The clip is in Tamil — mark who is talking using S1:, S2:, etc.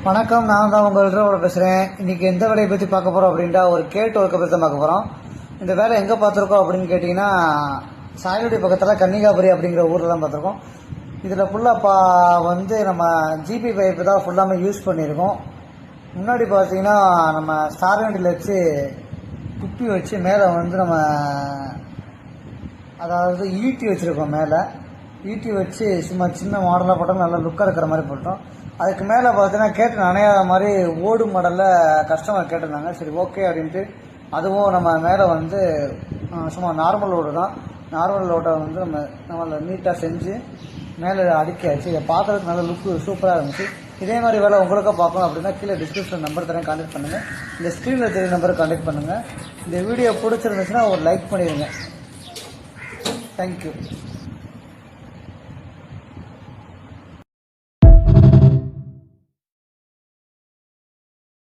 S1: வணக்கம், நான் தான் உங்கள்கிட்ட பேசுகிறேன். இன்றைக்கி எந்த வேலையை பற்றி பார்க்க போகிறோம் அப்படின்ட்டா ஒரு கேட் ஒர்க்கை பற்றி தான் பார்க்க போகிறோம். இந்த வேலை எங்கே பார்த்துருக்கோம் அப்படின்னு கேட்டிங்கன்னா, சாயலுடைய பக்கத்தில் கன்னிகாபுரி அப்படிங்கிற ஊரில் தான் பார்த்துருக்கோம். இதில் ஃபுல்லாக வந்து நம்ம ஜிபி பைப்பு தான் ஃபுல்லாமே யூஸ் பண்ணியிருக்கோம். முன்னாடி பார்த்தீங்கன்னா நம்ம ஸ்டார் வண்டியில் வச்சு குப்பி வச்சு மேலே வந்து நம்ம அதாவது ஈட்டி வச்சுருக்கோம். மேலே ஈட்டி வச்சு சும்மா சின்ன மாடலாக போட்டோம், நல்லா லுக்காக இருக்கிற மாதிரி போட்டோம். அதுக்கு மேலே பார்த்தீங்கன்னா கேட்டு நனையாத மாதிரி ஓடு மாடலில் கஸ்டமர் கேட்டிருந்தாங்க. சரி, ஓகே அப்படின்ட்டு அதுவும் நம்ம மேலே வந்து சும்மா நார்மல் ஓடு தான். நார்மல் ஓட்டை வந்து நம்மளை நீட்டாக செஞ்சு மேலே அடுக்கியாச்சு. இதை பார்க்குறதுக்கு நல்ல லுக்கு சூப்பராக இருந்துச்சு. இதே மாதிரி வேலை உங்களுக்கும் பார்க்கணும் அப்படின்னா கீழே டிஸ்கிரிப்ஷன் நம்பர் தரேன், கான்டெக்ட் பண்ணுங்கள். இந்த ஸ்க்ரீனில் தெரிய நம்பருக்கு கான்டெக்ட் பண்ணுங்கள். இந்த வீடியோ பிடிச்சிருந்துச்சுன்னா ஒரு லைக் பண்ணிடுங்க. தேங்க்யூ.